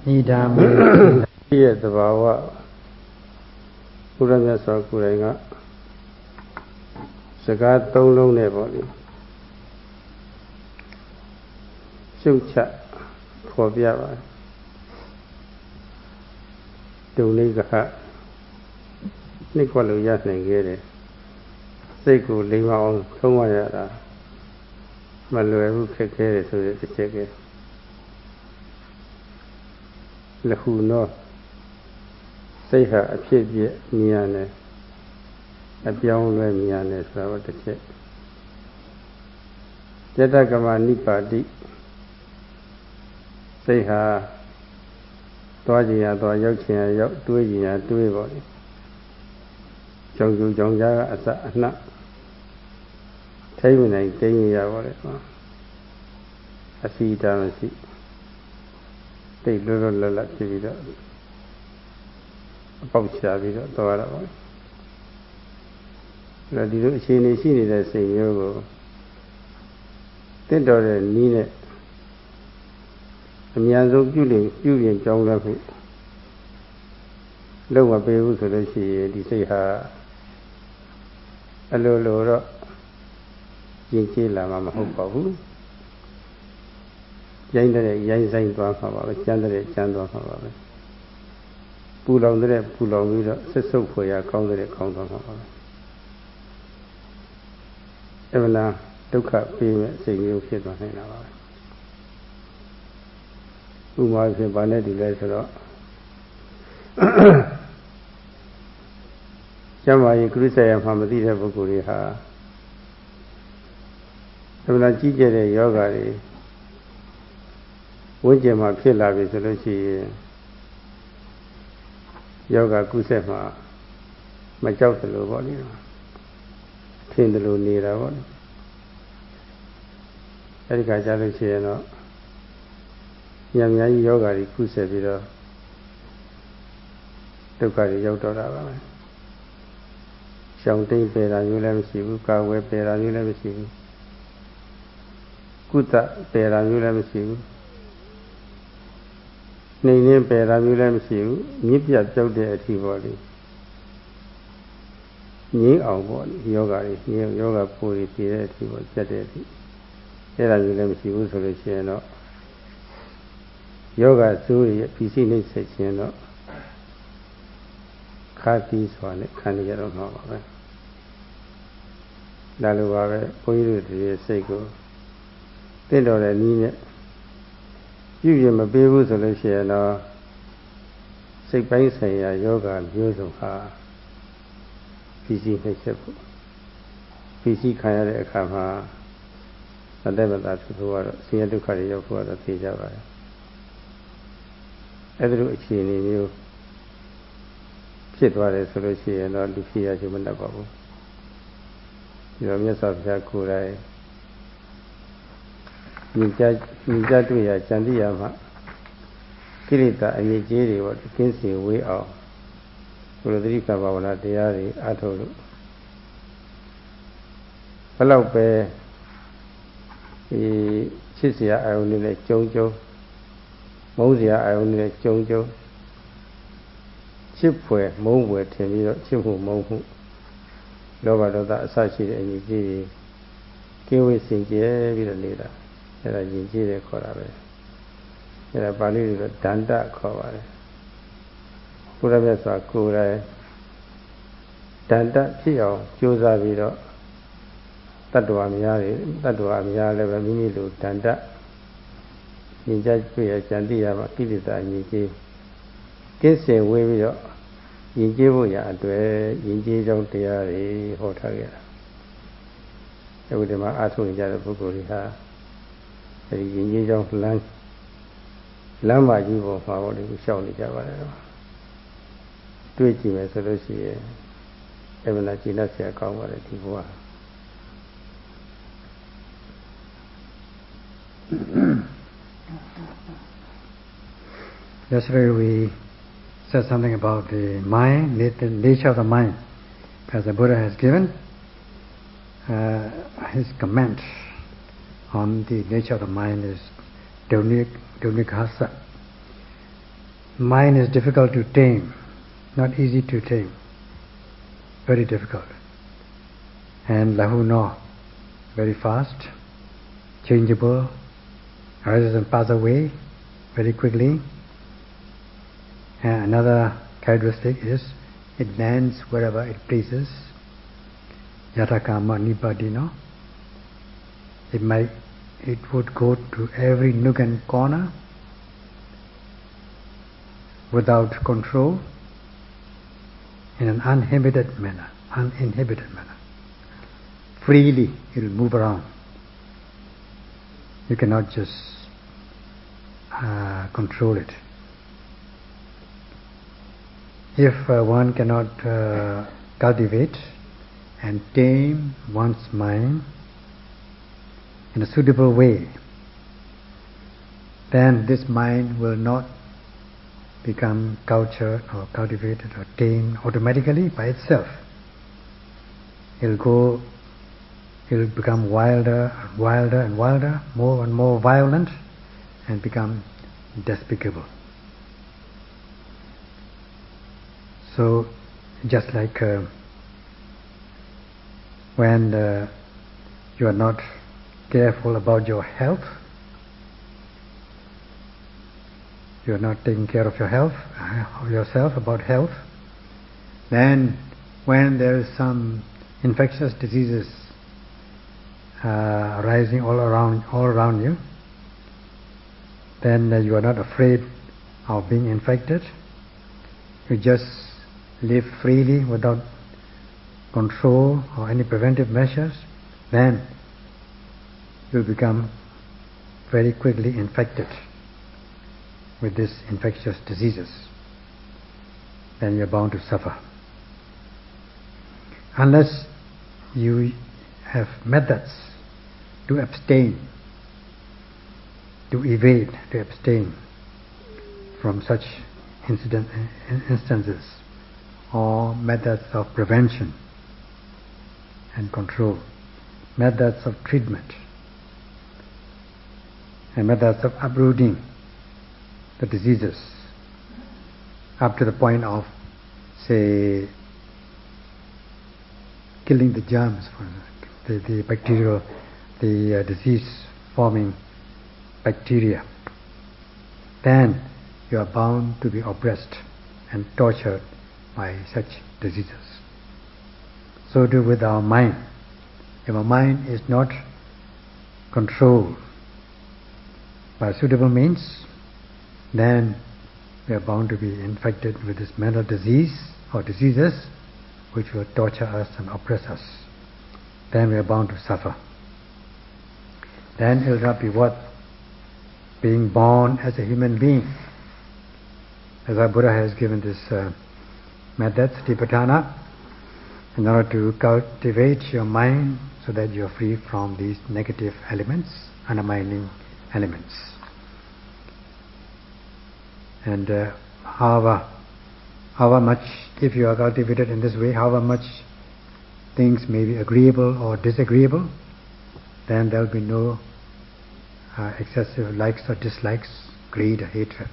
Nidam here the Bawa Puranas or Kuranga Sagat Tolong Neboli Sucha Phobia Duniga Nicola Yasnagere Seku Lima on Tomayara Malu Kekere to the check Lahuno say her appeared Miane a beyond Miane flower the check. Jetagama Nipa di say her Toya to Yokia Yok Tuya Tuibody. Jongu Jonga as a nut. Taminate Damia whatever. I see down and see. Take little activity. About Shabi, Dora. La di she need a sing yogo. Then daughter Nina. A Miazo Julian John Lafu. Lower Bewu so that she say her. A low Jinki Lama Hopahu. Yang Zain Dwapa, Chandre Chandwa, Pull on the pull on with so for your counter account of Evana took up payment saying you hit my hand. Who was a Banetti letter? Jamai Crusade and Hamadita Bukuriha. Evana Gijere Yoga. When my pillar is a yoga kusema, my job the low body, tin the low near our body. Erika Jaliciano Yamya yoga kusebida took a yoga. Shouting pera, you never see, Kawe pera, you never see. Kuta pera, you never see. Name Pera Mulam Nipia Jode at Tivoli. Ni our body, yoga puri, he was jetted. Pera Mulam Siu Soliciano Yoga Suri, PC needs section. Kati Swan, can't get on her. Laluave, pointed to the Seiko. They don't need You am a baby solution or sick by say yoga and use of her PC Hexapu. PC Kaya Kama, and never that to see a Ducati of what a Tijava. Every chin in you sit what a solution or the fear human above. You have yourself Jakurai. Mijatuya Chandiyama Kirita and Yajiri what Kinsi we are. Rodrika Bavana Diari Atolu. Hello, Bear Chisia, I only like Jojo. Mosia, I only like Jojo. Chipware, Moware, Timmy, Chipu Mohu. Lover that Sachi and Yajiri. Kiwi Sinki, with a leader. Era Jinji Korabe. Era Bali Danda Kovare. Purabesa Kure Danda Pio, Josa Vido, Tatua Miale, Mimilu, Danda, Ninja Pia, Chandia, Makilita, Niji. Kinsi Wivio, Yinjibuya, Yinji Jontiari, Hotaga. Every day, I told you that Bukuriha. Yinji Jong Land Lama Jibo, how do you show the Java? Twitchy Mesolosi, Evanachina Siakawa, Tivua. Yesterday we said something about the mind, the nature of the mind, as the Buddha has given his comment on the nature of the mind is Donikasa. mind is difficult to tame, not easy to tame, very difficult. And lahu no, very fast, changeable, arises and passes away very quickly. And another characteristic is it lands wherever it pleases. Yatakama nipadino. It would go to every nook and corner without control, in an uninhibited manner. Freely it will move around. You cannot just control it. If one cannot cultivate and tame one's mind in a suitable way, then this mind will not become cultured or cultivated or tamed automatically by itself. It will become wilder and wilder, more and more violent, and become despicable. So, just like when you are not careful about your health, you are not taking care of your health, of yourself, about health, then when there is some infectious diseases arising all around you, then you are not afraid of being infected. You just live freely without control or any preventive measures. Then you will become very quickly infected with these infectious diseases. Then you are bound to suffer. Unless you have methods to abstain, to evade, to abstain from such instances, or methods of prevention and control, methods of treatment, and methods of uprooting the diseases up to the point of, say, killing the germs, the bacterial, the disease-forming bacteria, then you are bound to be oppressed and tortured by such diseases. So too with our mind. If our mind is not controlled by suitable means, then we are bound to be infected with this mental disease or diseases which will torture us and oppress us. Then we are bound to suffer. Then it will not be worth being born as a human being. As our Buddha has given this method, Satipatthana, in order to cultivate your mind so that you are free from these negative elements, undermining elements. And however much, if you are cultivated in this way, however much things may be agreeable or disagreeable, then there will be no excessive likes or dislikes, greed or hatred.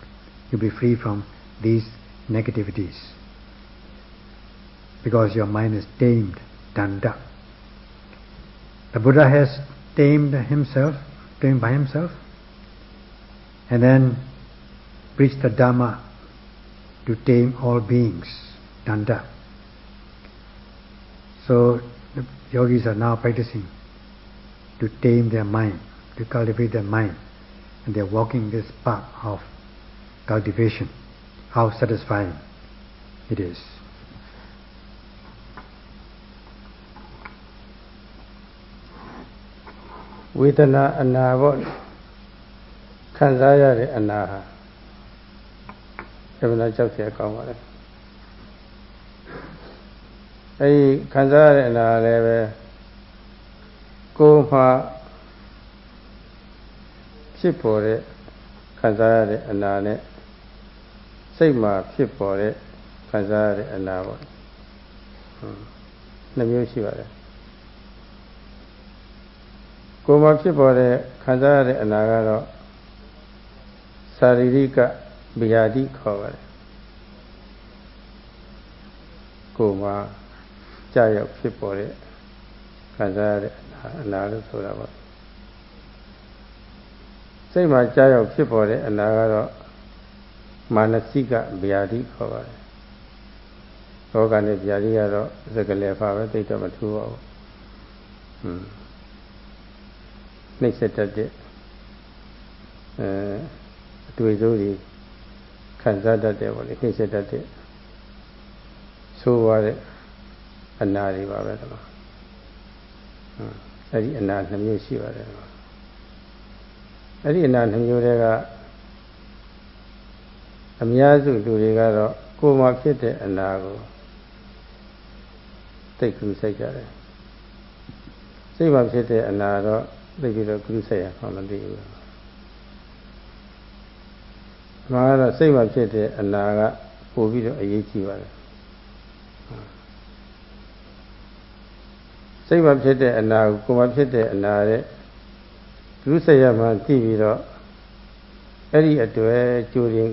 You'll be free from these negativities because your mind is tamed, danda. The Buddha has tamed by himself, and then preached the Dhamma to tame all beings, danda. So the yogis are now practicing to tame their mind, to cultivate their mind, and they are walking this path of cultivation. How satisfying it is. Vedana anna khansaya de anna ha. Evana chak sia kaung pa le. Ei khansaya de anna le be ko ma phit paw de khansaya de anna neစိတ်မှာဖြစ်ပေါ်တဲ့ခံစားရတဲ့အနာပေါ့နှစ်မျိုးရှိပါတယ်ကိုယ်မှာဖြစ်ပေါ်တဲ့ခံစားရတဲ့အနာကတော့သာရိရိက Biyadi ခေါ်ပါတယ်ကိုယ်မှာကြာရောက်ဖြစ်ပေါ်တဲ့ခံစားရတဲ့အနာလို့ဆိုတာပါစိတ်မှာကြာရောက်ဖြစ်ပေါ်တဲ့အနာကတော့မာနစိကဗျာတိခေါ်ပါတယ်လောကနဲ့ဗျာတိကတော့စကလည်းပါပဲသိတော့မထူးပါဘူးနှိမ့်ဆက်တတ်တဲ့အတွေ့အကြုံတွေခံစားတတ်တယ်ပေါ့လေနှိမ့်ဆက်တတ်တဲ့ဆိုးရတဲ့အနာတွေပါပဲတော့အဲ့ဒီအနာနှမျိုးရှိပါတယ်အဲ့ဒီအနာနှမျိုးတွေကအများစုလူတွေကတော့ကိုယ်မှာဖြစ်တဲ့အနာကိုသိက္ခူစိုက်ကြတယ်စိတ်မှာဖြစ်တဲ့အနာတော့သိပြီးတော့ကုစိုက်ရမှမသိဘူးမှာတော့စိတ်မှာဖြစ်တဲ့အနာကပို့ပြီးတော့အရေးကြီးပါတယ်စိတ်မှာဖြစ်တဲ့အနာကိုကိုယ်မှာဖြစ်တဲ့အနာတဲ့ကုစိုက်ရမှသိပြီးတော့အဲ့ဒီအတွေ့ကြိုးရင်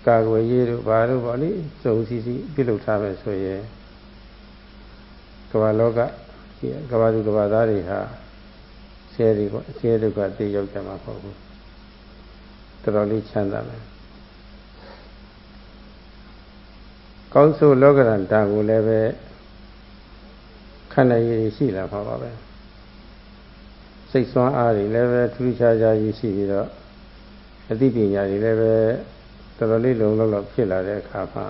ကာကွယ်ရေးတို့ဘာတို့ပေါ့လေစုံစည်းစည်းပြုလုပ်ထားမယ်ဆိုရင်ကမ္ဘာလောကကမ္ဘာသူကမ္ဘာသားတွေဟာဆဲတွေကိုအဆဲဒုက္ခသိရောက်ကြမှာမဟုတ်ဘူးတော်တော်လေးချမ်းသာမယ်ကောင်းဆိုလောကရန်တန်ကိုလည်းပဲခန္ဓာရည်ရှိလာမှာပါပဲစိတ်ဆွမ်းအားတွေလည်းပဲထူးခြားခြားကြီးရှိပြီးတော့အသိပညာတွေလည်းပဲတော်တော်လေးလုံလောက်ဖြစ်လာတဲ့အခါမှာ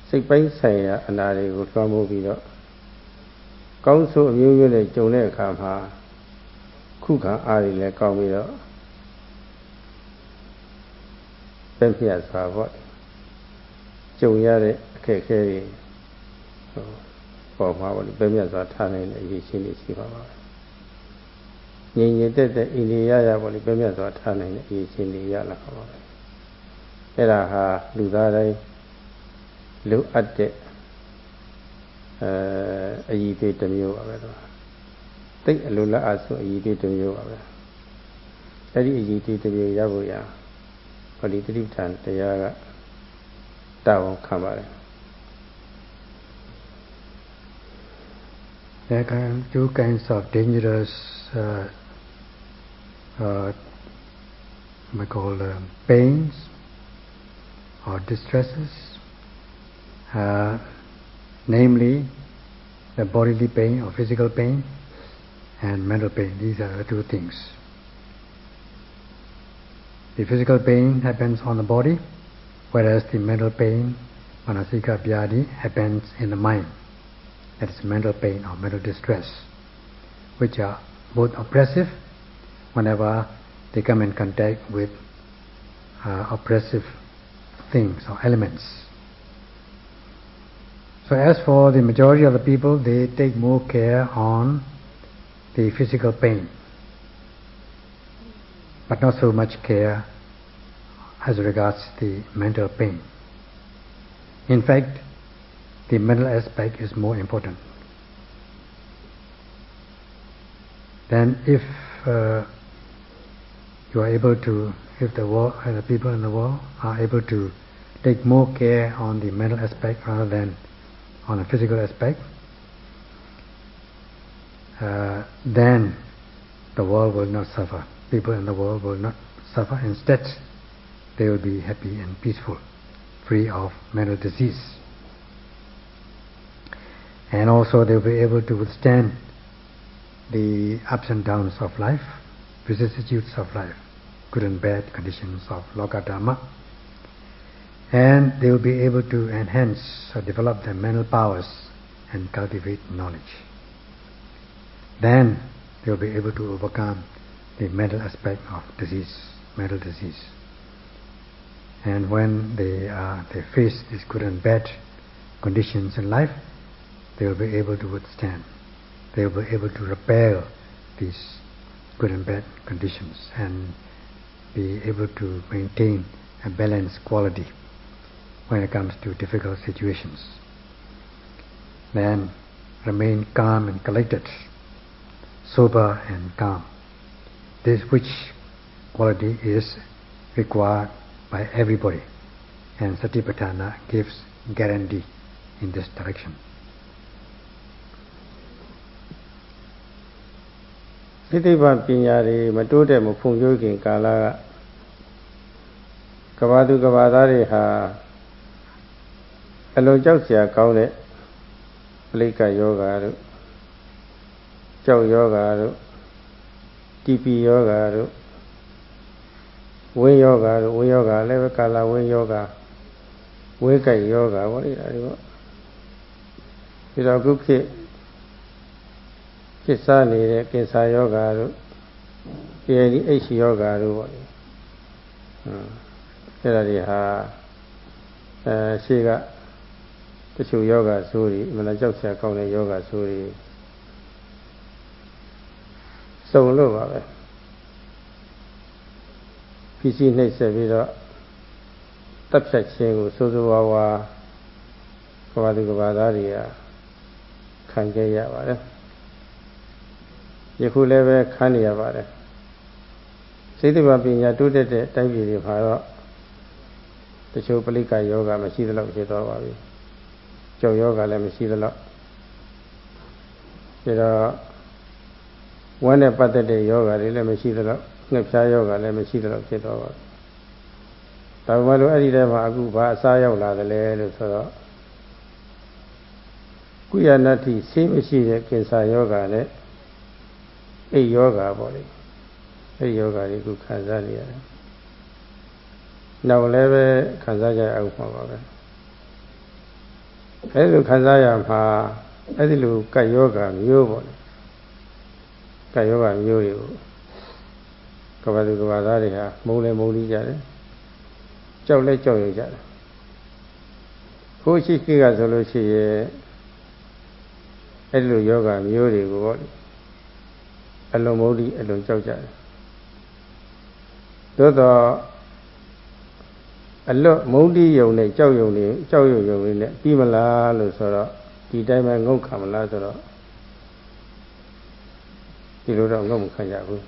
စိတ်ပိုင်းဆိုင်ရာအနာတွေကိုလွှမ်းမိုးပြီးတော့ကောင်းဆိုးအမျိုးမျိုးနဲ့ကြုံတဲ့အခါမှာခုခံအားတွေလည်းကောင်းပြီးတော့ပြည့်ပြည့်စွာပေါ့ကြုံရတဲ့အခက်အခဲတွေပေါ်မှာပေါ့ပြည့်ပြည့်စွာထားနိုင်တဲ့အရေးချင်းတွေရှိပါပါငြိမ်ငြိမ်သက်သက်အိန္ဒိယရပေါ့ပြည့်ပြည့်စွာထားနိုင်တဲ့အရေးချင်းတွေရလာပါပါအဲ့ဒါဟာလူသားတိုင်းလိုအပ်တဲ့အရည်အသွေးတစ်မျိုးပါပဲတော့တိတ်အလိုလားအဆိုအရည်အသွေးတစ်မျိုးပါပဲအဲ့ဒီအရည်အသွေးတစ်မျိုးရဖို့ရဟောဒီတိဋ္ဌာန်တရားကတာဝန်ခံပါတယ် There are two kinds of dangerous we call pains or distresses, namely the bodily pain or physical pain and mental pain. These are the two things. The physical pain happens on the body, whereas the mental pain, manasika vyadi, happens in the mind. That is mental pain or mental distress, which are both oppressive whenever they come in contact with oppressive things or elements. So as for the majority of the people, they take more care on the physical pain, but not so much care as regards the mental pain. In fact, the mental aspect is more important. Then if you are able to, if the people in the world are able to take more care on the mental aspect rather than on the physical aspect, then the world will not suffer. People in the world will not suffer. Instead, they will be happy and peaceful, free of mental disease. And also they will be able to withstand the ups and downs of life, vicissitudes of life, good and bad conditions of Lokadharma. And they will be able to enhance or develop their mental powers and cultivate knowledge. Then they will be able to overcome the mental aspect of disease, mental disease. And when they face these good and bad conditions in life, they will be able to withstand. They will be able to repel these good and bad conditions and be able to maintain a balanced quality when it comes to difficult situations. Then remain calm and collected, sober and calm. This which quality is required by everybody, and Satipatthana gives guarantee in this direction. စိတ္တိပပညာတွေမတိုးတက်မဖွံ့ဖြိုးခင်ကာလကဘာသူကဘာသားတွေဟာအလွန်ကြောက်စရာကောင်းတဲ့ပလိက္ခယောဂါတို့ကြောက်ယောဂါတို့တီပီယောဂါတို့ဝင်းယောဂါတို့ဝင်းယောဂါလည်းပဲကာလဝင်းယောဂါဝင်းကြိုက်ယောဂါပေါ့လေဒါတွေပေါ့ပြီးတော့ခုခေတ်စားနေတဲ့ကင်ဆာယောဂါတို့ ADH ယောဂါတို့ပေါ့လေအဲ့ဒါတွေဟာရှေ့ကတချို့ယောဂဆိုးတွေမလားကြောက်စရာကောင်းတဲ့ယောဂဆိုးတွေစုံလို့ပါပဲဖြစ်စီနှိမ့်ဆက်ပြီးတော့တပ်ဖြတ်ခြင်းကိုစိုးစိုးဝါးဝါကဘာသူကဘာသားတွေကခံခဲ့ရပါတယ်ယခုလည်းပဲခံနေရပါတယ်စိတ်တဘာပညာတိုးတက်တဲ့တိုင်းပြည်တွေမှာတော့တချို့ပလိက္ခယောဂမရှိသလောက်ဖြစ်သွားပါပြီကြောက်ယောဂလည်းမရှိသလောက်ပြီးတော့ဝမ်းနဲ့ပတ်သက်တဲ့ယောဂတွေလည်းမရှိသလောက်ငှက်ဖျားယောဂလည်းမရှိသလောက်ဖြစ်သွားပါပြီဒါပေမဲ့လို့အဲ့ဒီထဲမှာအခုဘာအစားရောက်လာတယ်လဲလို့ဆိုတော့ကုယနာတိဆေးမရှိတဲ့ကင်ဆာယောဂနဲ့အိပ်ယောဂပေါ့လေအဲ့ဒီယောဂတွေခုခံစားနေရတယ်နောက်လည်းပဲခံစားကြအောင်ပါပါပဲအဲ့လိုခံစားရမှာအဲ့ဒီလိုကတ်ယောဂမျိုးပေါ့လေကတ်ယောဂမျိုးတွေကိုကဘာသူကဘာသားတွေဟာမုန်းလဲမုန်းကြတယ်ကြောက်လဲကြောက်ရကြတယ်ခိုးရှိခိကဆိုလို့ရှိရဲ့အဲ့ဒီလိုယောဂမျိုးတွေကိုပေါ့လေအလွန်မုန်းဒီအလွန်ကြောက်ကြတယ်သို့တော့အလွတ်မုန်းတီးယုံနဲ့ကြောက်ယုံနဲ့ပြီးမလားလို့ဆိုတော့ဒီတိုင်းပဲငုတ်ခံမလားဆိုတော့ဒီလိုတော့ငုတ်မခံကြဘူး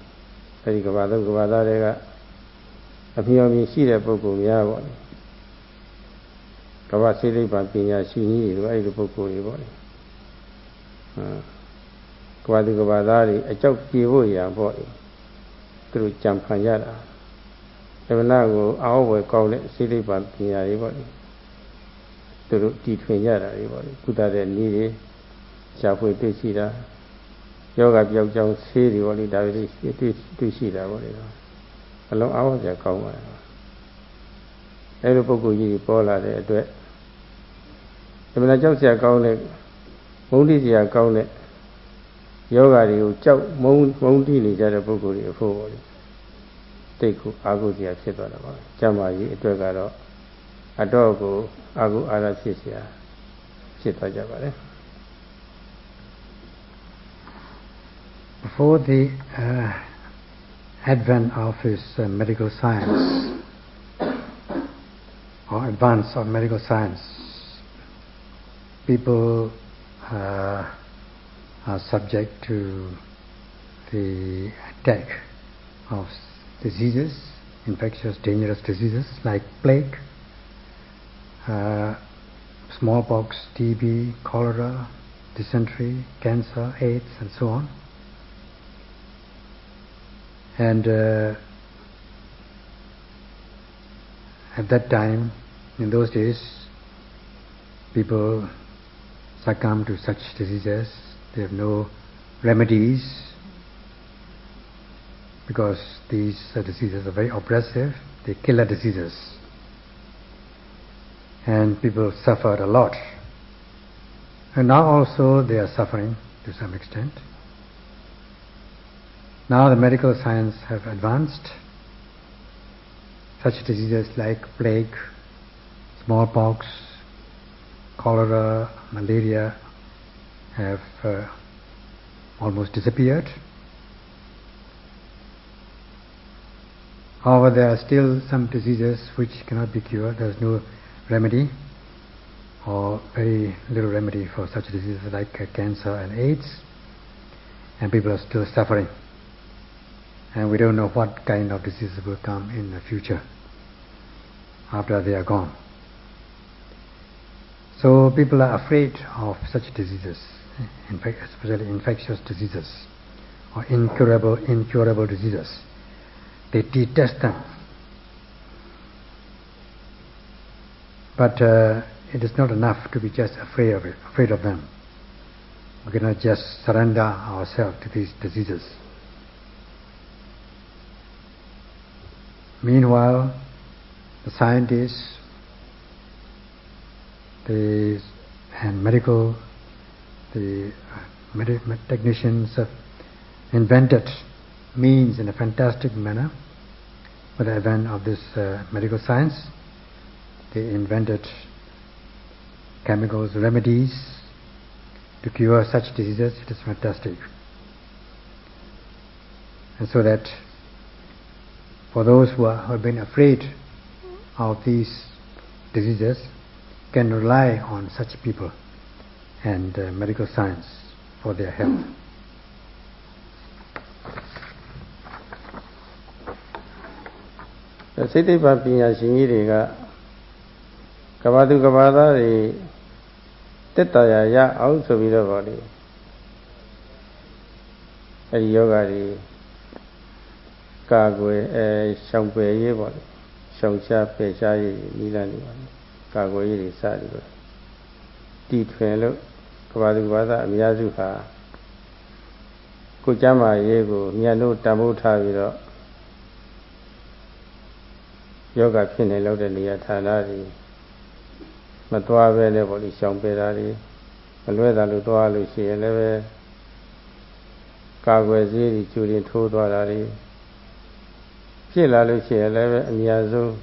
အဲဒီကဘာသားတွေကအမြင်အမြင်ရှိတဲ့ပုဂ္ဂိုလ်များပေါ့လေကဘာစိလိပ္ပံပညာရှိကြီးတွေအဲဒီပုဂ္ဂိုလ်တွေပေါ့လေကဘာသူကဘာသားတွေအကြောက်ပြေဖို့ရာပေါ့လေသူတို့ကြံဖန်ကြတာဓမ္မနာကိုအောက်ဝယ်ကောင်းတဲ့စိလိပ္ပံပညာတွေပေါ့လေသူတို့တည်ထွင်ကြတာတွေပေါ့လေကုသတဲ့နည်းတွေရှားဖွေတွေ့ရှိတာယောဂပြောက်ကြောင်းဆေးတွေပေါ့လေဒါတွေတွေ့ရှိတာပေါ့လေအလုံးအားဝစရာကောင်းပါတယ်အဲလိုပုဂ္ဂိုလ်ကြီးပေါ်လာတဲ့အတွက်ဓမ္မနာကြောက်စရာကောင်းတဲ့မုန်းတိစရာကောင်းတဲ့ယောဂတွေကိုကြောက်မုန်းတိနေကြတဲ့ပုဂ္ဂိုလ်တွေအဖို့ပေါ့လေတိတ်ကိုအာဟုစရာဖြစ်သွားတာပါကျမ်းမာရေးအတွက်ကတော့အတော့ကိုအာဟုအာရဖြစ်စရာဖြစ်သွားကြပါတယ် Before the advent of his medical science or advance of medical science, people are subject to the attack of diseases, infectious, dangerous diseases like plague, smallpox, TB, cholera, dysentery, cancer, AIDS, and so on. And at that time, in those days, people succumb to such diseases. They have no remedies because these diseases are very oppressive. They killer diseases. And people suffered a lot. And now also they are suffering to some extent. Now the medical science have advanced. Such diseases like plague, smallpox, cholera, malaria have almost disappeared. However, there are still some diseases which cannot be cured. There is no remedy or very little remedy for such diseases like cancer and AIDS, and people are still suffering. and we don't know what kind of diseases will come in the future after they are gone. So people are afraid of such diseases, in fact, especially infectious diseases or incurable diseases. They detest them. But it is not enough to be just afraid of them. We cannot just surrender ourselves to these diseases. Meanwhile, the scientists and medical technicians have invented means in a fantastic manner. With the advent of this medical science, they invented chemicals, remedies to cure such diseases. It is fantastic. And so that for those who have been afraid of these diseases, can rely on such people and medical science for their health. The city of Pinyashini Kavadu Kavada Tetaya Ya also be the body. A yoga Kagwe Shankwe Yebon Shanksha Pechai Milani Kagwe Sadi Deep Fellow Kavadu Vada Miyazuha Kujama Yego Miano Tamuta Viro Yoga Pinelo de Niatanari Matua Veneboli Shamperari Malweda Lutua Lucy Eleve Kagwezi Julian Tudorari Pila Lucy Eleve Miazu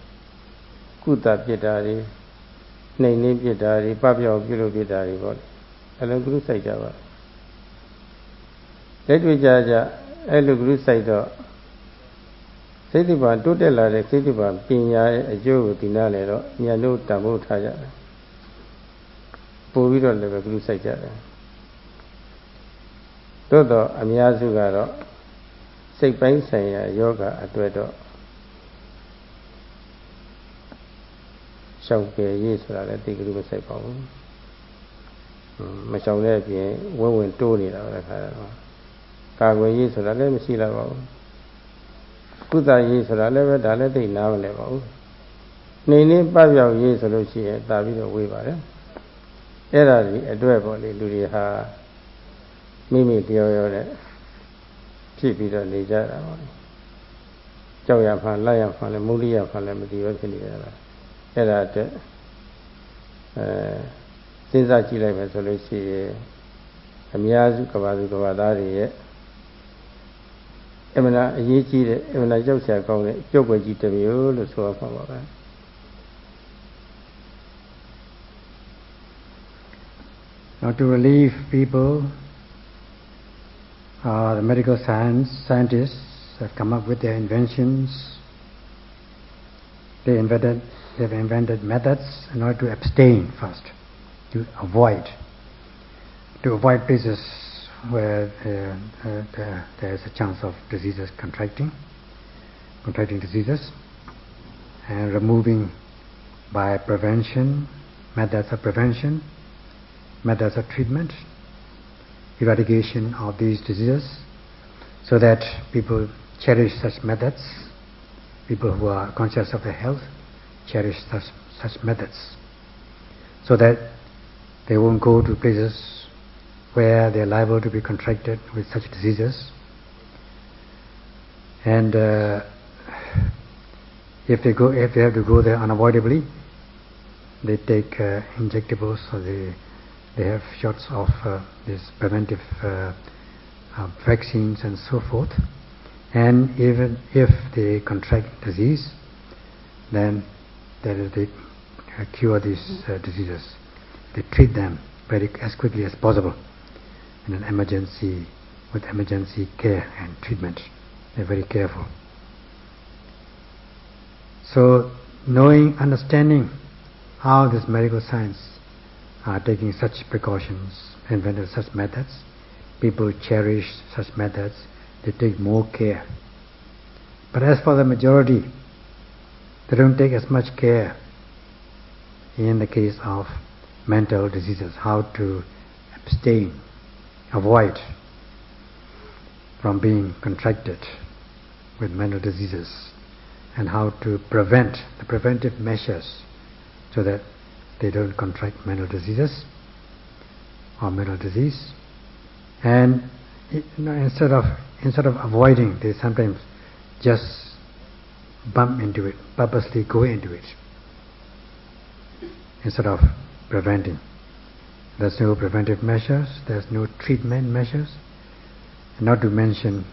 Kuta Pietari Nene Pietari Papio Pilo Pietari body Hello Guru Saitava Let me judge Hello Guru Saito Setiban Tutela de Setiban Pinya a Joe Dinalero Miano Tamu Taya Poviro Leva Guru Saita Todo Amiazugaro Say Pain Saya Yoga at Wedo Shall be yes, I think it was a poem. My shall there be one when told it out of her. Cargo yes, or let me see level. Kuta yes, or I never done a day now level. Nene Pavia yes, or she had David away by it. Erari, a dwebble, Ludia ha Mimi Dio, Chipita Nija. Joya Fan, Lion Fan, and Mulia Fan, and the Era since I chile me solo si Amiazu Kavadu Kavadari Emina Yichi Emina Josia called it Jogaji to me all the so far. Now to relieve people, the medical scientists have come up with their inventions. They've invented methods in order to abstain first, to avoid places where there is a chance of diseases contracting diseases, and removing by prevention, methods of prevention, methods of treatment, eradication of these diseases, so that people cherish such methods. People who are conscious of their health cherish such methods, so that they won't go to places where they are liable to be contracted with such diseases. And if they have to go there unavoidably, they take injectables, or they have shots of these preventive vaccines and so forth. And even if they contract disease, then they cure these diseases. They treat them as quickly as possible in an emergency, with emergency care and treatment. They're very careful. So, understanding how this medical science are taking such precautions, invented such methods, people cherish such methods. They take more care But as for the majority, they don't take as much care in the case of mental diseases, how to abstain, avoid from being contracted with mental diseases, and how to prevent the preventive measures so that they don't contract mental diseases or mental disease. And instead of avoiding, they sometimes just bump into it, purposely go into it, instead of preventing. There's no preventive measures, there's no treatment measures, and not to mention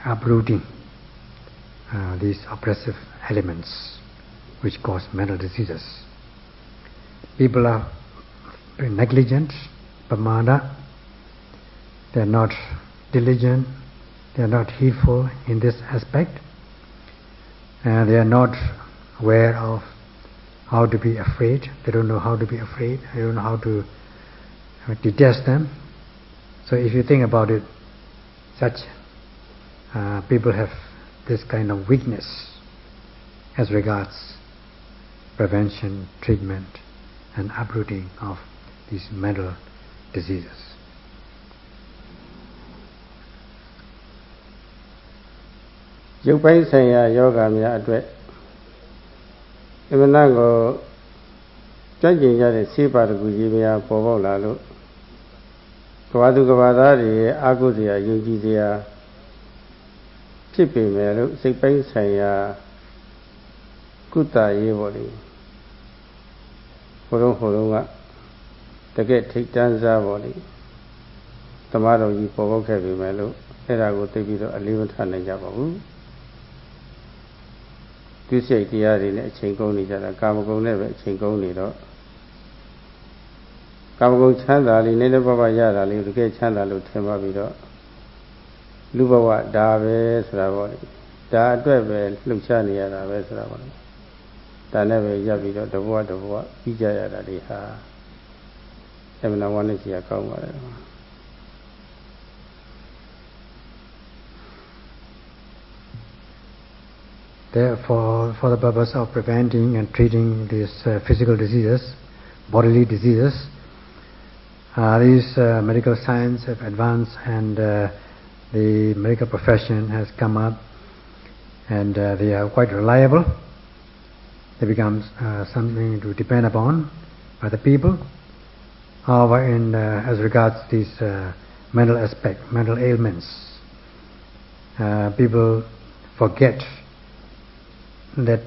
uprooting these oppressive elements which cause mental diseases. People are very negligent, pamada, they are not diligent, they are not heedful in this aspect, and they are not aware of how to be afraid. They don't know how to be afraid, they don't know how to detest them. So if you think about it, such people have this kind of weakness as regards prevention, treatment, and uprooting of these mental diseases. ရုပ်ပိုင်းဆိုင်ရာယောဂများအတွက်အမှန်တန်ကိုကြွကျင်ကြတဲ့ဆေးပါတကူကြီးများပေါ်ပေါက်လာလို့ကဘာသူကဘာသားတွေရဲ့အာဟုစရာယုံကြည်စရာဖြစ်ပေမဲ့လို့စိတ်ပိုင်းဆိုင်ရာကုသရေးပေါ့လေဟိုတော့ကတကယ်ထိတ်တန်းစားပေါ့လေသမားတော်ကြီးပေါ်ပေါက်ခဲ့ပေမဲ့လို့အဲ့ဒါကိုသိပြီးတော့အလေးမထားနိုင်ကြပါဘူးသူစိတ်တရားတွေနဲ့အချိန်ကုန်နေကြတာကာမဂုဏ်နဲ့ပဲအချိန်ကုန်နေတော့ကာမဂုဏ်ချမ်းသာလေးနည်းနည်းပါးပါးရတာလေးတကယ်ချမ်းသာလို့ထင်ပါပြီးတော့လူဘဝဒါပဲဆိုတာပေါ့လေဒါအတွက်ပဲလှုပ်ရှားနေရတာပဲဆိုတာပေါ့လေဒါနဲ့ပဲရပ်ပြီးတော့တဘဝပြီးကြရတာတွေဟာအမှန်တရားနဲ့စီရကောင်းပါတယ် Therefore, for the purpose of preventing and treating these physical diseases, bodily diseases, these medical science have advanced, and the medical profession has come up, and they are quite reliable. They become something to depend upon by the people. However, as regards these mental aspect, mental ailments, people forget that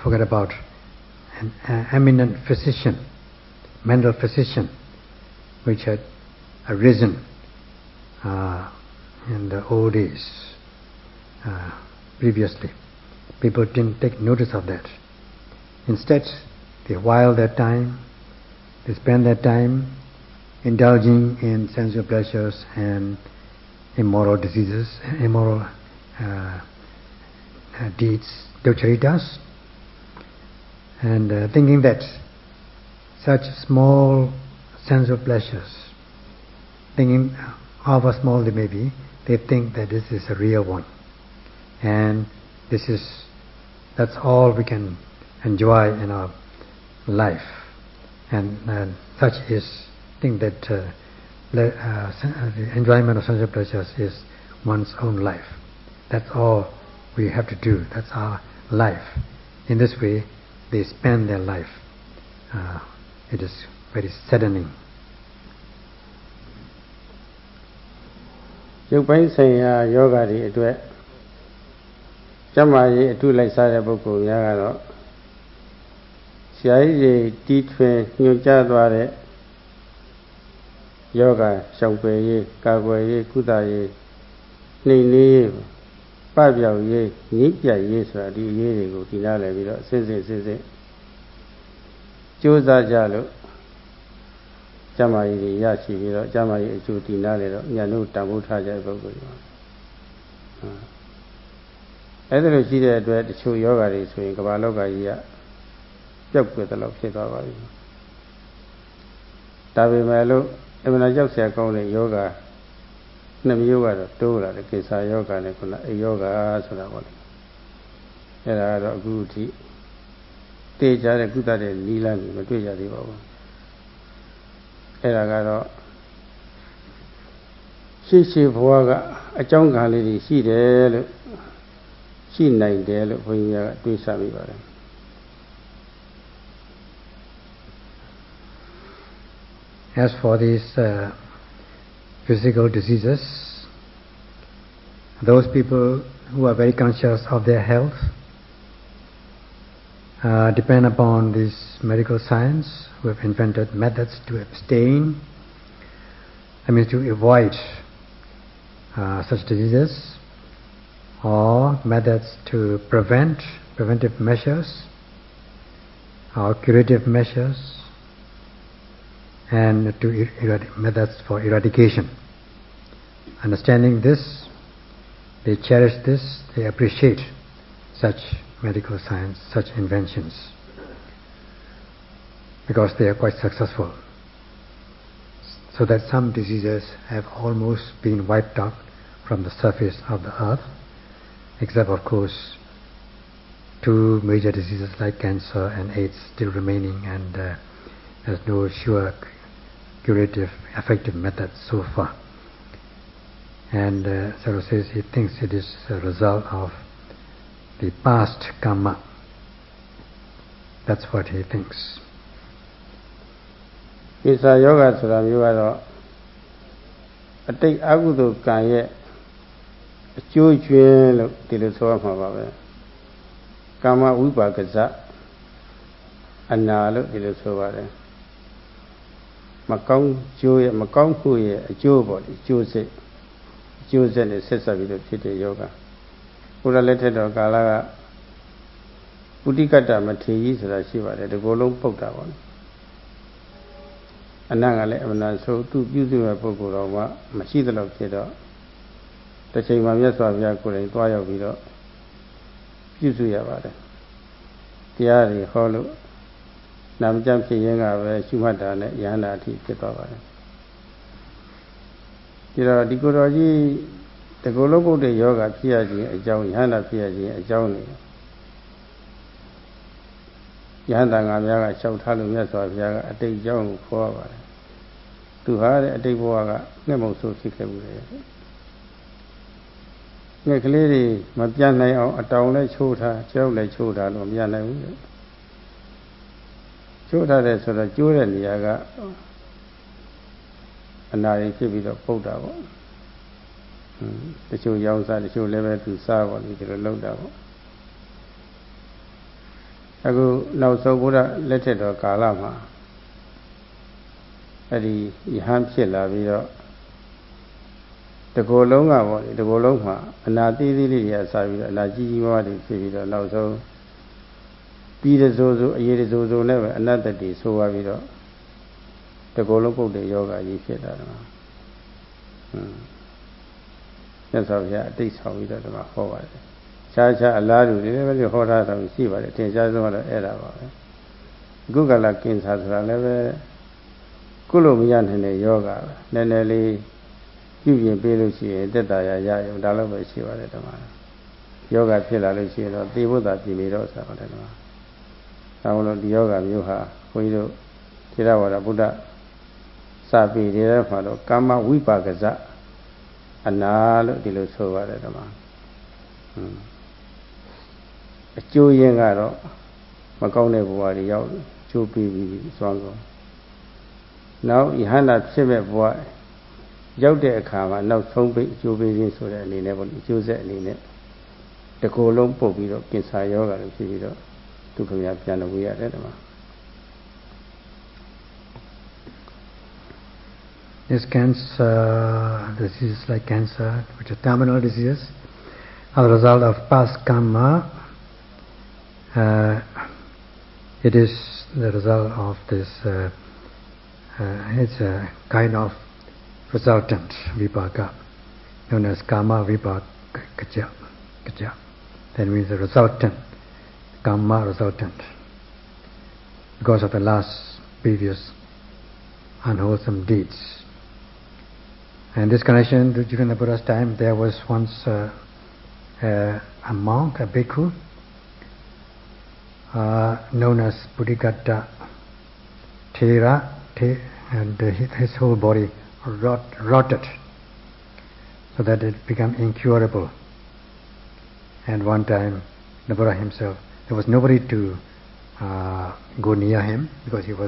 forget about an eminent physician, mental physician, which had arisen in the old days previously. People didn't take notice of that. Instead, they while their time, they spend their time indulging in sensual pleasures and immoral diseases, immoral deeds, ducharitas, and thinking that such small sensual pleasures, thinking however small they may be, they think that this is a real one, and that's all we can enjoy in our life, and such is think that the enjoyment of sensual pleasures is one's own life. That's all we have to do. That's our life. In this way, they spend their life. It is very saddening. ရုပ်ပိုင်းဆိုင်ရာယောဂတွေအတွက်ကျမကြီးအထုလိုက်စားတဲ့ပုဂ္ဂိုလ်များကတော့ဆရာကြီးတီးထွင်ညွှန်ကြားသွားတဲ့ယောဂရှောင်ပယ်ရေးကာကွယ်ရေးကုသရေးနှိမ်နင်းရေးပပျောက်ရေးညှိပြတ်ရေးဆိုတာဒီအရေးတွေကိုဒီနားလည်ပြီးတော့စစ်ကြိုးစားကြလို့ကျမကြီးတွေရရှိပြီးတော့ကျမကြီးအကျိုးဒီနားလည်တော့ညာတို့တန်ဖိုးထားကြတဲ့ပုဂ္ဂိုလ်တွေအဲ့ဒါလိုရှိတဲ့အတွက်တချို့ယောဂတွေဆိုရင်ကမ္ဘာလောကကြီးကပျောက်ကွယ်သလောက်ဖြစ်သွားပါပြီဒါပေမဲ့လို့အမှန်တရားကြောက်ဆရာကောင်းတဲ့ယောဂ နှစ်မျိုးကတော့တိုးလာတယ်ကိစ္စယောဂနဲ့ခုနအယောဂဆိုတာပေါ့လေအဲ့ဒါကတော့အခုအထိတေးကြတဲ့ကုသတဲ့နီလန်းကြီးမတွေ့ရသေးပါဘူးအဲ့ဒါကတော့ရှိဘဝကအကြောင်းကံလေးတွေရှိတယ်လို့ရှိနိုင်တယ်လို့ဘုန်းကြီးကတွေးဆမိပါတယ် As for these physical diseases, those people who are very conscious of their health depend upon this medical science, who have invented methods to abstain, that means to avoid such diseases, or methods to preventive measures, or curative measures, and to methods for eradication. Understanding this, they cherish this, they appreciate such medical science, such inventions, because they are quite successful. So that some diseases have almost been wiped out from the surface of the earth, except of course 2 major diseases like cancer and AIDS still remaining, and there's no sure curative effective methods so far. And Sayadaw says he thinks it is a result of the past karma. That's what he thinks. ကိစ္စယောဂဆိုတာမျိုးကတော့အတိတ်အကုသိုလ်ကံရဲ့အကျိုးကျွင်းလို့ဒီလိုဆိုရမှာပါပဲကာမဝိပါကဇအနာလို့ဒီလိုဆိုပါတယ်မကောင်းကျိုးရဲ့မကောင်းမှုရဲ့အကျိုးပေါ့ဒီကျိုးဆက်နဲ့ဆက်ဆက်ပြီးတော့ဖြစ်တဲ့ယောဂဘုရားလက်ထက်တော်ကာလကပုတိကတ္တမထေရကြီးဆိုတာရှိပါတယ်ဒီကိုယ်လုံးပုတ်တာပေါ့အနတ်ကလည်းအမှန်ဆိုသူပြုစုတဲ့ပုဂ္ဂိုလ်တော်ကမရှိသလောက်ဖြစ်တော့တစ်ချိန်မှာမြတ်စွာဘုရားကိုယ်တိုင်တွားရောက်ပြီးတော့ပြုစုရပါတယ်တရားတွေဟောလို့နာမကျမ်းဖြစ်ရင်ကပဲရှုမှတ်တာနဲ့ယန္တာအထိဖြစ်သွားပါတယ်ဒီတော့ဒီကိုယ်တော်ကြီးတကူလုံးပုတ်တဲ့ယောဂဖြစ်ရခြင်းအကြောင်းယန္တာဖြစ်ရခြင်းအကြောင်းနေယန္တာငါများကလျှောက်ထားလို့မြတ်စွာဘုရားကအတိတ်အကြောင်းကိုခေါ်ရပါတယ်သူဟာတဲ့အတိတ်ဘဝကငှက်မုံဆိုးဖြစ်ခဲ့ဘူးလေငှက်ကလေးတွေမပြတ်နိုင်အောင်အတောင်နဲ့ချိုးထားကြောက်လည်းချိုးထားလို့မပြတ်နိုင်ဘူးလေချိုးထားတယ်ဆိုတော့ကျိုးတဲ့နေရာကအနာရီဖြစ်ပြီးတော့ပုတ်တာပေါ့တချို့ရောင်းစားတချို့လည်းပဲသူစားပေါ့ဒီလိုလုပ်တာပေါ့အခုနောက်ဆုံးဘုရားလက်ထက်တော်ကာလမှာအဲ့ဒီယဟန်ဖြစ်လာပြီးတော့တကိုယ်လုံးကပေါ့ဒီတကိုယ်လုံးမှာအနာသေးသေးလေးတွေအစားပြီးတော့အနာကြီးကြီးမားမားတွေဖြစ်ပြီးတော့နောက်ဆုံးပြီးတဲ့ဆိုအရေးတဲ့ဆိုနဲ့ပဲအနတ္တတိဆိုပါပြီးတော့တကိုယ်လုံးပုတ်တဲ့ယောဂကြီးဖြစ်တာတော့မြတ်စွာဘုရားအတိတ်ဆောင်ပြီးတော့ဒီမှာဟောပါတယ်ခြားအလားတူတွေလည်းပဲဟောထားတာရှိပါတယ်အထင်ရှားဆုံးကတော့အဲ့ဒါပါပဲအခုကလာကင်ဆာဆိုတာလည်းပဲကုလို့မရနိုင်တဲ့ယောဂပဲနည်းနည်းလေးပြုပြင်ပေးလို့ရှိရင်တက်တာရရုံဒါလည်းပဲရှိပါတယ်ဒီမှာယောဂဖြစ်လာလို့ရှိရင်တော့သေဖို့သာပြည်နေတော့ဆိုတော့ဒီမှာဒါမှမဟုတ်ဒီယောဂမျိုးဟာဘုန်းကြီးတို့ထေရဝါဒဗုဒ္ဓစာပေတွေထဲမှာတော့ကာမဝိပါကဇအနာလို့ဒီလိုဆိုပါတယ်ဒီမှာအကျိုးရင်းကတော့မကောင်းတဲ့ဘဝတွေရောက်ကျိုးပြီးပြီးစွမ်းကုန်နောက်ယဟန္တာဖြစ်မဲ့ဘဝရောက်တဲ့အခါမှာနောက်ဆုံးပိတ်အကျိုးပေးခြင်းဆိုတဲ့အနေနဲ့ပေါ့အကျိုးဆက်အနေနဲ့တကူလုံးပုတ်ပြီးတော့ကင်ဆာယောဂါတွေဖြစ်ပြီးတော့ဒုက္ခများပြန်လို့ဝေးရတယ်ဒီမှာ This cancer, diseases like cancer, which are terminal diseases, are the result of past karma. It is the result of this, it's a kind of resultant vipaka, known as karma vipaka. That means the resultant, karma resultant, because of the last previous unwholesome deeds. In this connection, during the Buddha's time, there was once a monk, a bhikkhu, known as Buddhigata Thera, and his whole body rotted, so that it became incurable. And one time, the Buddha himself, there was nobody to go near him, because his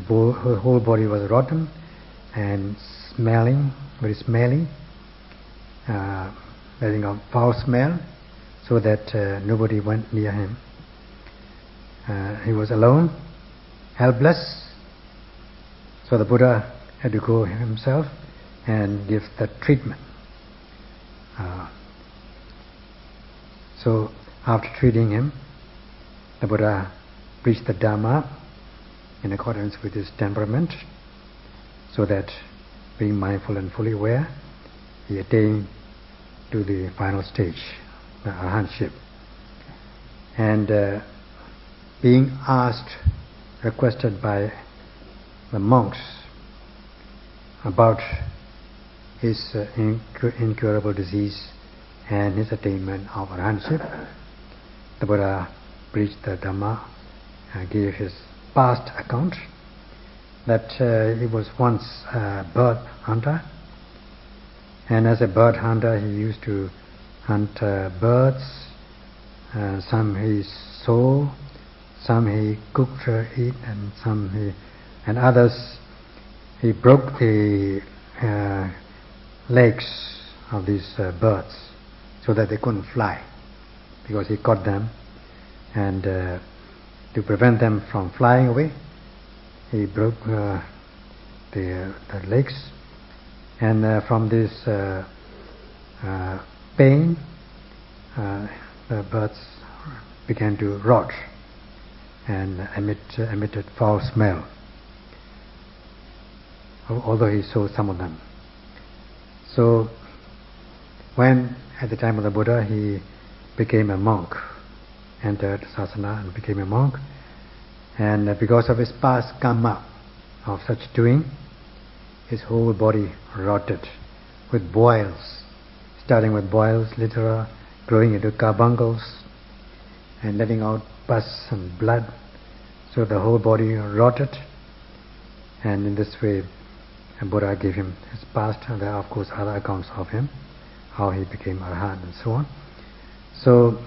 whole body was rotten and smelling, very smelly, letting out foul smell, so that nobody went near him. He was alone, helpless, so the Buddha had to go himself and give the treatment. So after treating him, the Buddha preached the Dhamma in accordance with his temperament, so that, being mindful and fully aware, he attained to the final stage, the arahantship. And being asked, requested by the monks about his incurable disease and his attainment of arahantship, the Buddha preached the Dhamma and gave his past account, that he was once a bird hunter, and as a bird hunter he used to hunt birds. Some he sold, some he cooked eat, and others he broke the legs of these birds so that they couldn't fly, because he caught them, and to prevent them from flying away, he broke the legs, and from this pain, the birds began to rot and emitted foul smell, although he saw some of them. So when at the time of the Buddha he became a monk, entered Sasana and became a monk, and because of his past karma of such doing, his whole body rotted with boils, starting with boils, literally growing into carbuncles and letting out pus and blood, so the whole body rotted. And in this way, Buddha gave him his past, and there are of course other accounts of him, how he became arahant and so on. So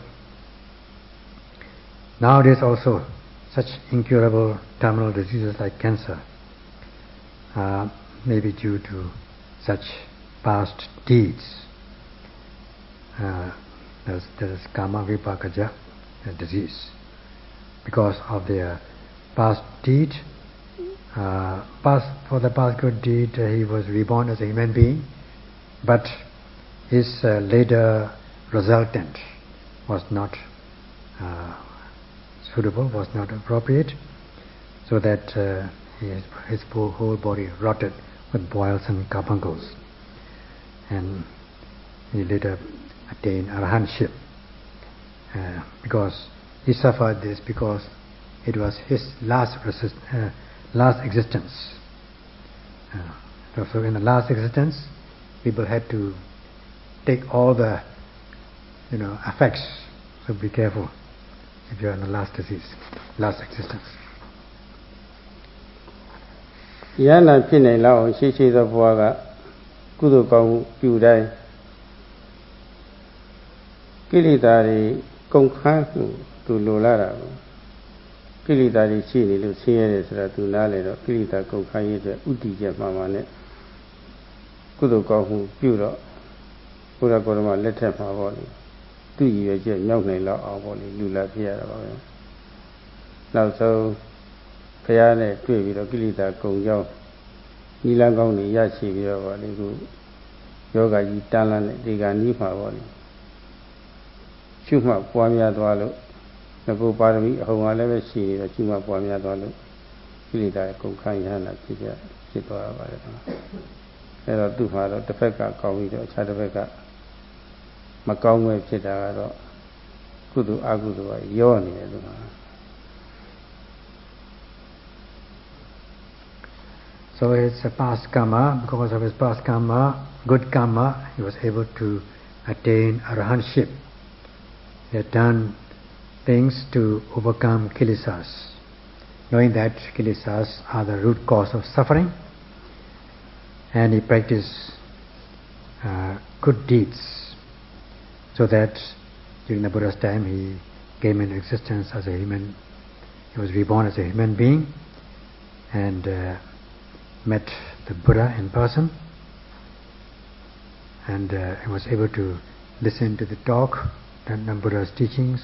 nowadays also, such incurable terminal diseases like cancer may be due to such past deeds. That is karma vipakaja disease. Because of their past deed, for the past good deed, he was reborn as a human being, but his later resultant was not suitable, was not appropriate, so that his whole body rotted with boils and carbuncles, and he later attained arahantship, because he suffered this because it was his last existence. So in the last existence, people had to take all the effects. So be careful if you are in the last disease, last existence. ယန္တာဖြစ်နေလောက်အောင်ရှိရှိသောဘဝကကုသိုလ်ကောင်းမှုပြုတိုင်းကိလေသာတွေကုန်ခန်းမှုသူလိုလာတာကိုကိလေသာတွေရှိနေလို့ဆင်းရဲတယ်ဆိုတာသူနားလေတော့ကိလေသာကုန်ခန်းရေးအတွက်ဥတည်ချက်မှန်မှန်နဲ့ကုသိုလ်ကောင်းမှုပြုတော့ဘုရားကောရမလက်ထက်မှာပေါ့လေသူ့ရည်ရွယ်ချက်မြောက်နိုင်လောက်အောင်ပေါ့လေလူလာဖြစ်ရတာပါပဲနောက်ဆုံးဘုရားနဲ့တွေ့ပြီးတော့ကိလေသာကုန်ကြောင်းနိလန်းကောင်းတွေရရှိပြီးတော့ပေါ့လေခုယောဂကြီးတန်းလန်းတဲ့ဒီကနီးမှာပေါ့လေရှုမှတ်ပွားများသွားလို့ငါကိုပါရမီအဟုန်အားလည်းပဲရှိနေတော့ရှုမှတ်ပွားများသွားလို့ကိလေသာကုန်ခန်းရဟနာဖြစ်သွားတာပါတယ်အဲ့တော့သူ့မှာတော့တစ်ဖက်ကကောင်းပြီးတော့အခြားတစ်ဖက်ကမကောင်းွယ်ဖြစ်တာကတော့ကုသိုလ်အကုသိုလ်ကရောနေတယ်သူက So So his past karma, because of his past karma, good karma, he was able to attain arahantship. He had done things to overcome kilesas, knowing that kilesas are the root cause of suffering, and he practiced good deeds, so that during the Buddha's time he came into existence as a human. He was reborn as a human being and met the Buddha in person, and he was able to listen to the talk, the Buddha's teachings,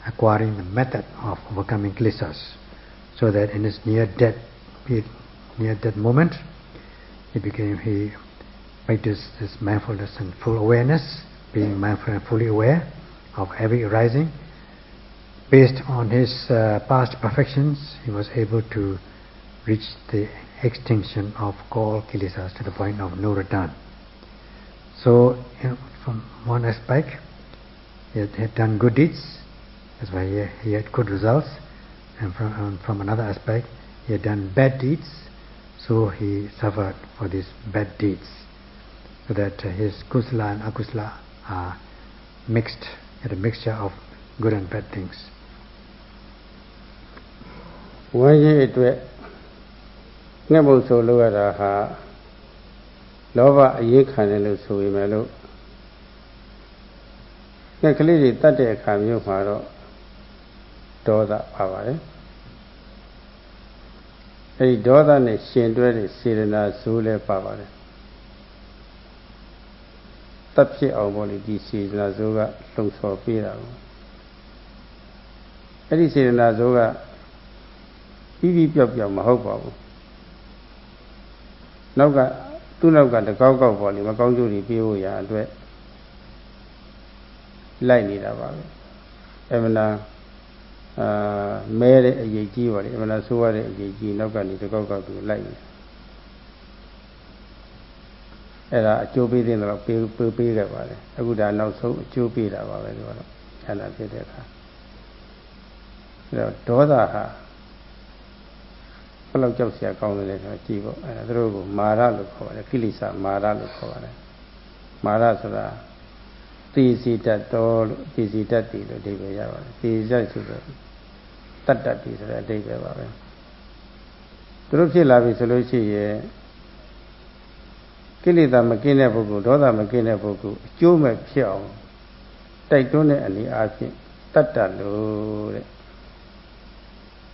acquiring the method of overcoming kilesas, so that in his near death moment, he practiced this mindfulness and full awareness, being mindful and fully aware of every arising. Based on his past perfections, he was able to reach the extinction of all kilesas to the point of no return. So, from one aspect, he had done good deeds, that's why he had good results, and from another aspect, he had done bad deeds, so he suffered for these bad deeds, so that his kusala and akusala are mixed, at a mixture of good and bad things. ဝမ်းရေးအတွက်ငှက်ပုတ်ဆိုလို့ရတာဟာလောဘအရေးခံတယ်လို့ဆိုရင်လည်းငှက်ကလေးတွေတတ်တဲ့အခါမျိုးမှာတော့ဒေါသပါပါတယ်အဲဒီဒေါသနဲ့ရှင်တွဲတဲ့စေတနာဇိုးလည်းပါပါတယ်တပ်ဖြစ်အောင်ပေါ့လေဒီစေတနာဇိုးကလှုံ့ဆော်ပေးတာပေါ့အဲဒီစေတနာဇိုးကပြီးပြောက်မဟုတ်ပါဘူးသူ့နောက်ကတကောက်ကောက်ပေါ့လေမကောင်းကျိုးတွေပြေးဖို့ရာအတွက်လိုက်နေတာပါပဲအမှန်လားမဲတဲ့အရေးကြီးပါလေအမှန်လားဆိုးရတဲ့အရေးကြီးနောက်ကနေတကောက်ကောက်သူလိုက်နေအဲ့ဒါအကျိုးပေးတဲ့တော့ပေးခဲ့ပါလေအခုဒါနောက်ဆုံးအကျိုးပေးတာပါပဲဒီကတော့ဉာဏ်ဖြစ်တဲ့အခါအဲ့တော့ဒေါသဟာဘယ်လောက်ကြောက်စရာကောင်းတယ်လဲဆိုတော့ကြည့်ပေါ့အဲဒါတို့ကိုမာရလို့ခေါ်ပါတယ်ကိလေသာမာရလို့ခေါ်ပါတယ်မာရဆိုတာသိစီတတ်တော်လို့သိစီတတ်တယ်လို့အဓိပ္ပာယ်ရပါတယ်သိစီတတ်ဆိုတော့တတ်တယ်ဆိုတဲ့အဓိပ္ပာယ်ပါပဲတို့ဖြစ်လာပြီဆိုလို့ရှိရင်ကိလေသာမကင်းတဲ့ပုဂ္ဂိုလ်ဒေါသမကင်းတဲ့ပုဂ္ဂိုလ်အကျိုးမဲ့ဖြစ်အောင်တိုက်တွန်းတဲ့အနေအချင်းတတ်လို့တဲ့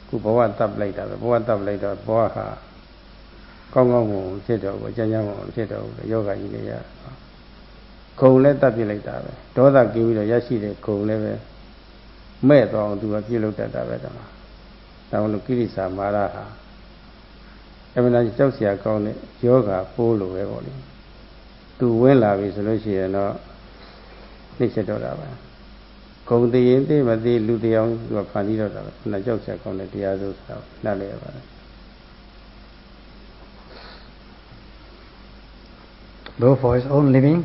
ခုဘဝတပ်လိုက်တာပဲဘဝတပ်လိုက်တော့ဘဝဟာကောင်းမွန်ဖြစ်တော့ဘူးကျမ်းမွန်ဖြစ်တော့ဘူးယောဂကြီးတွေရဂုံလည်းတပ်ပြလိုက်တာပဲဒေါသကင်းပြီးတော့ရရှိတဲ့ဂုံလည်းပဲမဲ့သွားအောင်သူကပြုလုပ်တတ်တာပဲတမဒါမှမဟုတ်ကိရိစာမာရဟာအမှန်တရားကြောက်စရာကောင်းတဲ့ယောဂပိုးလိုပဲပေါ့လေသူဝင်လာပြီဆိုလို့ရှိရင်တော့နှိမ့်ဆက်တော့တာပဲဂုံတည်ရင်သိမသိလူတရားသူကဖန်တီးတော့တာပဲနာကြောက်စရာကောင်းတဲ့တရားစိုးဆိုတာနှက်လိုက်ရပါတယ် Though for his own living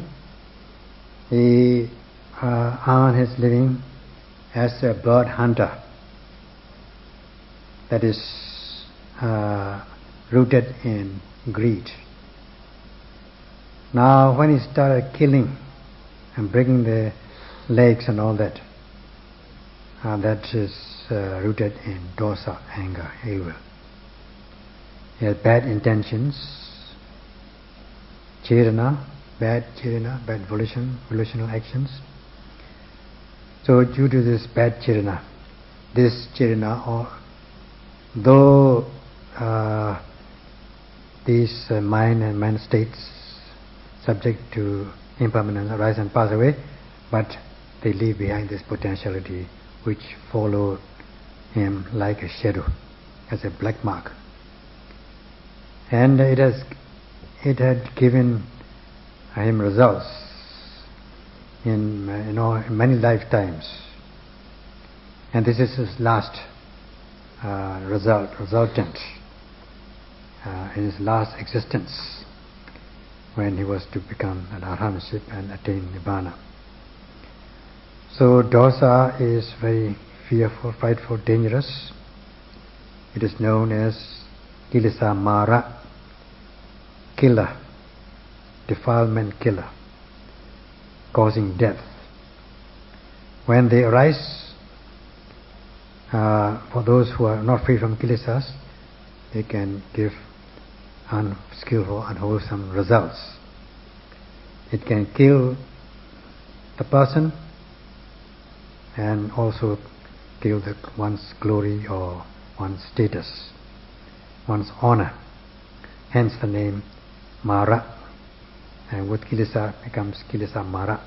he earned his living as a bird hunter, that is rooted in greed. Now when he started killing and breaking the legs and all that, that is rooted in dosa, anger, ill will. He had bad intentions, bad volitional actions. So due to this bad cirana, though these mind and mind states subject to impermanence arise and pass away, but they leave behind this potentiality which followed him like a shadow, as a black mark. And it had given him results in many lifetimes. And this is his last resultant in his last existence, when he was to become an arahantship and attain nibbana. So dosa is very fearful, frightful, dangerous, It is known as Kilesa Mara, killer, defilement killer, causing death. When they arise, for those who are not free from kilesas, they can give unskillful, unwholesome results. It can kill the person and also kill one's glory or one's status, one's honor. Hence the name Mara. And with Kilesa becomes Kilesa Mara.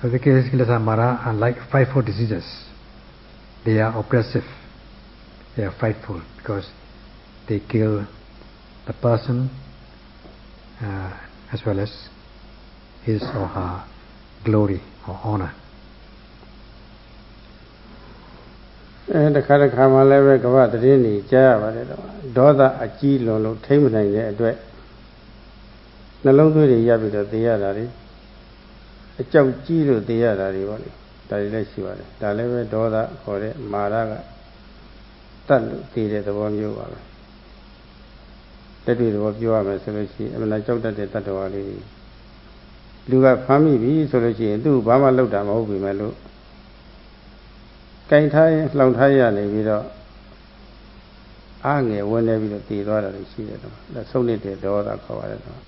So the Kilesa Mara are like frightful diseases. They are oppressive. They are frightful because they kill the person as well as his or her glory or honor. တခါတခါမှလည်းပဲကမ္ဘာသတင်းတွေကြားရပါတယ်တော့ဒေါသအကြီးလွန်လို့ထိမ့်မနိုင်တဲ့အတွက်နှလုံးသွေးတွေရပ်ပြီးတော့သိရတာလေအကြောက်ကြီးလို့သိရတာတွေပေါ့လေဒါတွေလည်းရှိပါတယ်ဒါလည်းပဲဒေါသခေါ်တဲ့မာရကတတ်လို့သိတဲ့သဘောမျိုးပါပဲတက်တွေ့သဘောပြောရမယ်ဆိုလို့ရှိရင်အမှန်ကြောက်တတ်တဲ့တတ္တဝါလေးလူကဖမ်းမိပြီဆိုလို့ရှိရင်သူ့ဘာမှလုပ်တာမဟုတ်ပြီမဲ့လို့ကင်ထားရင်လှောင်ထားရနေပြီးတော့အားငယ်ဝင်နေပြီးတော့တည်သွားတာရှိတယ်တော့ဒါဆုံးနေတဲ့ဒေါသခေါ်ရတယ်တော့